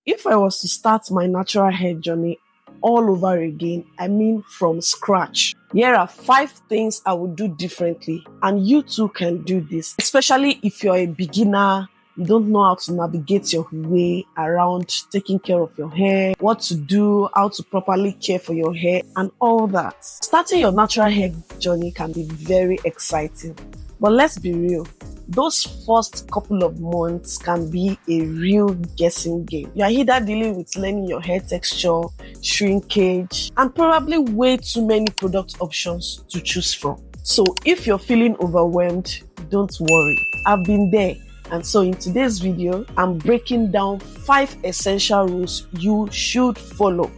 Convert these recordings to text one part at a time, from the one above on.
If I was to start my natural hair journey all over again, I mean from scratch, here are 5 things I would do differently, and you too can do this, especially if you're a beginner. You don't know how to navigate your way around taking care of your hair, what to do, how to properly care for your hair, and all that. Starting your natural hair journey can be very exciting, but let's be real. Those first couple of months can be a real guessing game. You are either dealing with learning your hair texture, shrinkage, and probably way too many product options to choose from. So if you're feeling overwhelmed, don't worry. I've been there. And so in today's video, I'm breaking down 5 essential rules you should follow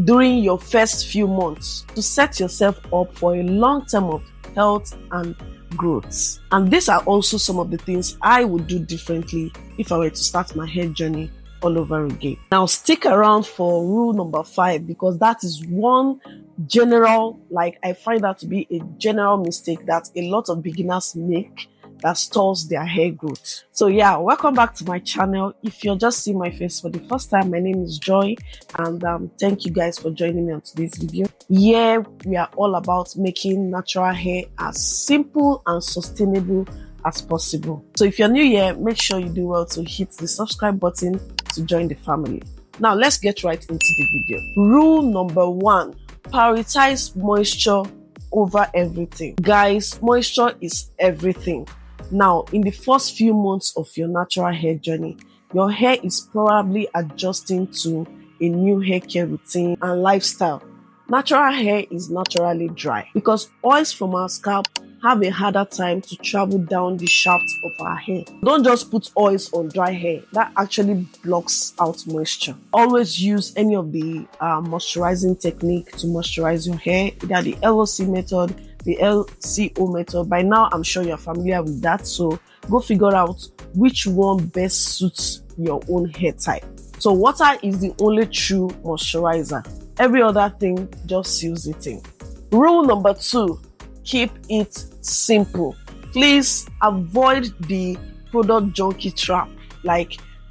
during your first few months to set yourself up for a long term of health and growth. And these are also some of the things I would do differently if I were to start my hair journey all over again. Now stick around for rule number 5, because that is one general, I find that to be a general mistake that a lot of beginners make that stalls their hair growth. So yeah, welcome back to my channel. If you're just seeing my face for the first time, my name is Joy, and thank you guys for joining me on today's video. Here we are all about making natural hair as simple and sustainable as possible. So if you're new here, make sure you do well to hit the subscribe button to join the family. Now let's get right into the video. Rule number 1, prioritize moisture over everything. Guys, moisture is everything. Now, in the first few months of your natural hair journey, your hair is probably adjusting to a new hair care routine and lifestyle. Natural hair is naturally dry because oils from our scalp have a harder time to travel down the shaft of our hair. Don't just put oils on dry hair. That actually blocks out moisture. Always use any of the moisturizing technique to moisturize your hair, either the LOC method, the LCO method. By now, I'm sure you're familiar with that. So go figure out which one best suits your own hair type. So water is the only true moisturizer. Every other thing just seals it in. Rule number 2, keep it simple. Please avoid the product junkie trap.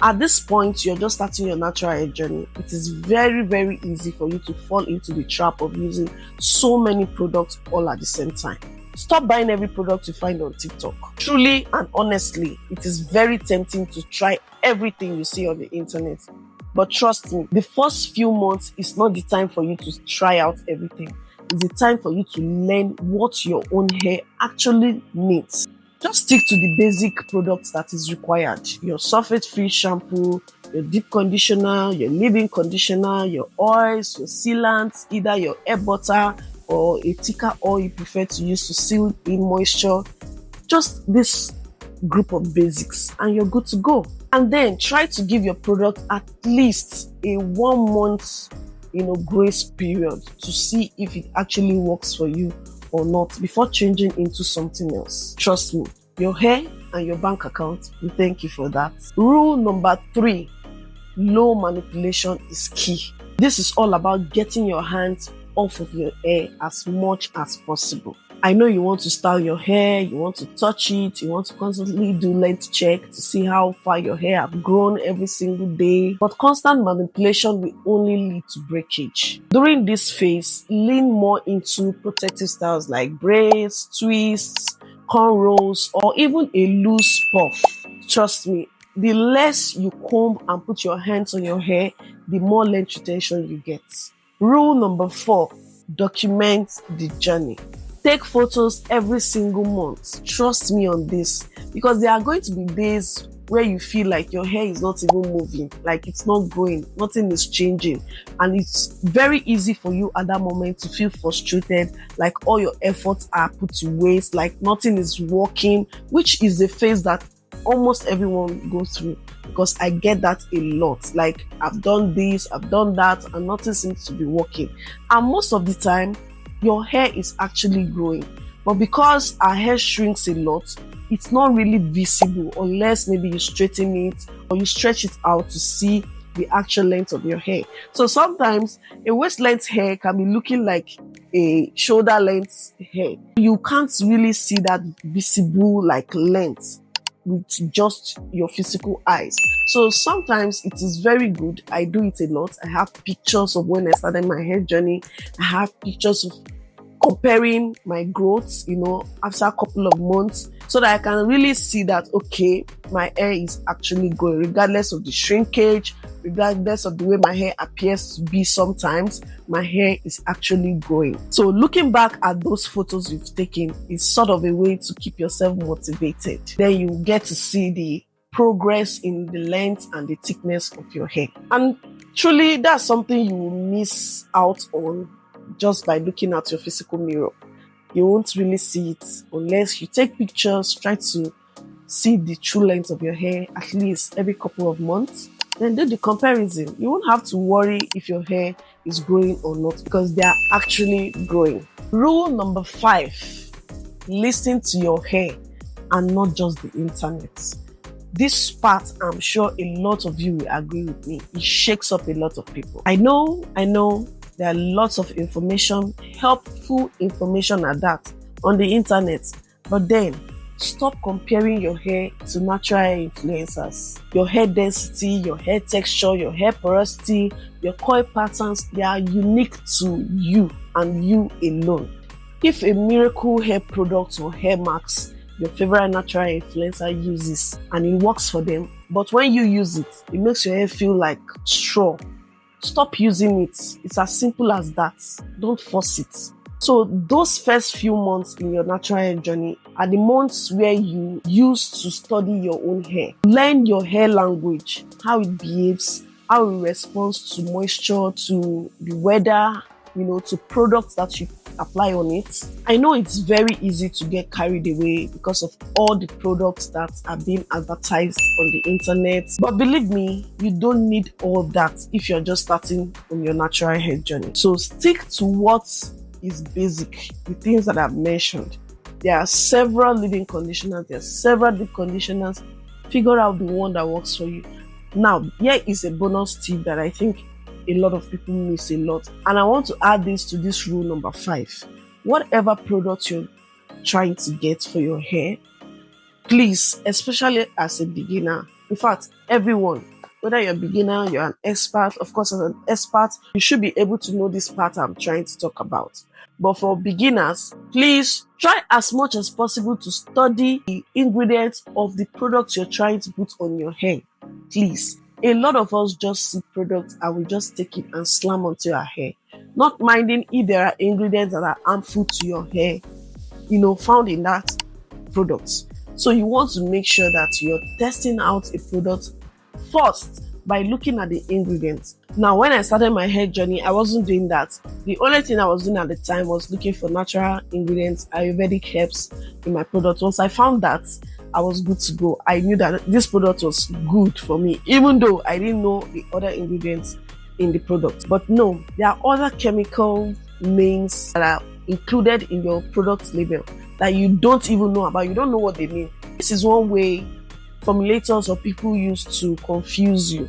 At this point, you're just starting your natural hair journey. It is very, very easy for you to fall into the trap of using so many products all at the same time. Stop buying every product you find on TikTok. Truly and honestly, it is very tempting to try everything you see on the internet. But trust me, the first few months is not the time for you to try out everything. It's the time for you to learn what your own hair actually needs. Just stick to the basic products that is required. Your sulfate-free shampoo, your deep conditioner, your leave-in conditioner, your oils, your sealants, either your hair butter or a thicker oil you prefer to use to seal in moisture. Just this group of basics and you're good to go. And then try to give your product at least a 1 month grace period to see if it actually works for you or not before changing into something else. Trust me, your hair and your bank account will thank you for that. Rule number 3, low manipulation is key. This is all about getting your hands off of your hair as much as possible. I know you want to style your hair, you want to touch it, you want to constantly do length check to see how far your hair have grown every single day, but constant manipulation will only lead to breakage. During this phase, lean more into protective styles like braids, twists, cornrows, or even a loose puff. Trust me, the less you comb and put your hands on your hair, the more length retention you get. Rule number 4, document the journey. Take photos every single month. Trust me on this, because there are going to be days where you feel like your hair is not even moving, like it's not growing, nothing is changing. And it's very easy for you at that moment to feel frustrated, like all your efforts are put to waste, like nothing is working, which is a phase that almost everyone goes through, because I get that a lot. Like, I've done this, I've done that, and nothing seems to be working. And most of the time, your hair is actually growing, but because our hair shrinks a lot, it's not really visible unless maybe you straighten it or you stretch it out to see the actual length of your hair. So sometimes a waist length hair can be looking like a shoulder length hair. You can't really see that visible length. with just your physical eyes. So sometimes it is very good. I do it a lot. I have pictures of when I started my hair journey. I have pictures of comparing my growth, after a couple of months, so that I can really see that, okay, my hair is actually growing, regardless of the shrinkage, regardless of the way my hair appears to be sometimes, my hair is actually growing. So looking back at those photos you've taken is sort of a way to keep yourself motivated. Then you get to see the progress in the length and the thickness of your hair. And truly, that's something you will miss out on just by looking at your physical mirror. You won't really see it unless you take pictures, try to see the true length of your hair at least every couple of months. Then do the comparison. You won't have to worry if your hair is growing or not, because they are actually growing. Rule number 5, listen to your hair and not just the internet. This part, I'm sure a lot of you will agree with me. It shakes up a lot of people. I know. There are lots of information, helpful information at that, on the internet. But then, stop comparing your hair to natural hair influencers. Your hair density, your hair texture, your hair porosity, your coil patterns, they are unique to you and you alone. If a miracle hair product or hair mask your favorite natural hair influencer uses and it works for them, but when you use it, it makes your hair feel like straw, stop using it. It's as simple as that. Don't force it. So those first few months in your natural hair journey are the months where you use to study your own hair. Learn your hair language, how it behaves, how it responds to moisture, to the weather, to products that you apply on it. I know it's very easy to get carried away because of all the products that are being advertised on the internet. But believe me, you don't need all that if you're just starting on your natural hair journey. So stick to what is basic, the things that I've mentioned. There are several leave-in conditioners, there are several deep conditioners. Figure out the one that works for you. Now, here is a bonus tip that I think a lot of people miss a lot. And I want to add this to this rule number 5. Whatever product you're trying to get for your hair, please, especially as a beginner, in fact, everyone, whether you're a beginner, you're an expert, of course, as an expert, you should be able to know this part I'm trying to talk about. But for beginners, please try as much as possible to study the ingredients of the products you're trying to put on your hair. Please. A lot of us just see products and we just take it and slam onto our hair, not minding if there are ingredients that are harmful to your hair, found in that product. So you want to make sure that you're testing out a product first by looking at the ingredients. Now, when I started my hair journey, I wasn't doing that. The only thing I was doing at the time was looking for natural ingredients, Ayurvedic herbs in my product. Once I found that, I was good to go. I knew that this product was good for me, even though I didn't know the other ingredients in the product. But no, there are other chemical names that are included in your product label that you don't even know about. You don't know what they mean. This is one way formulators or people use to confuse you.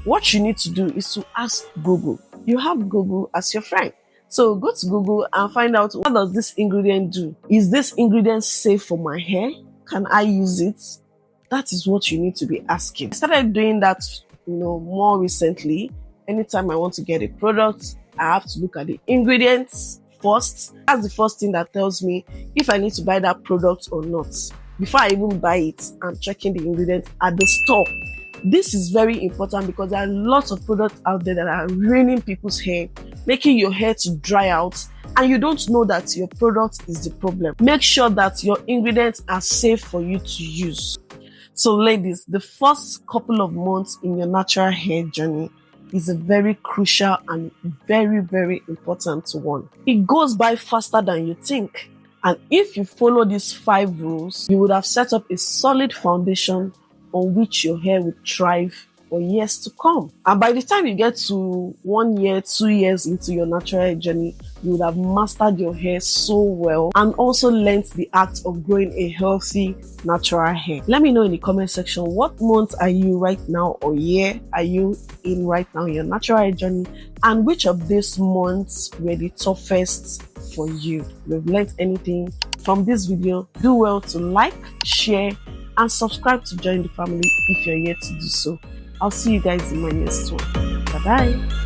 What you need to do is to ask Google. You have Google as your friend. So go to Google and find out, what does this ingredient do? Is this ingredient safe for my hair? Can I use it? That is what you need to be asking. I started doing that, more recently. Anytime I want to get a product, I have to look at the ingredients first. That's the first thing that tells me if I need to buy that product or not. Before I even buy it, I'm checking the ingredients at the store. This is very important because there are lots of products out there that are ruining people's hair, making your hair to dry out, and you don't know that your product is the problem. Make sure that your ingredients are safe for you to use. So ladies, the first couple of months in your natural hair journey is a very crucial and very, very important one. It goes by faster than you think. And if you follow these 5 rules, you would have set up a solid foundation on which your hair will thrive for years to come. And by the time you get to 1 year, 2 years into your natural hair journey, you would have mastered your hair so well and also learned the art of growing a healthy natural hair. Let me know in the comment section, what month are you right now or year are you in right now in your natural hair journey, and which of these months were the toughest for you? If you've learned anything from this video, do well to like, share, and subscribe to join the family if you're yet to do so. I'll see you guys in my next one. Bye bye.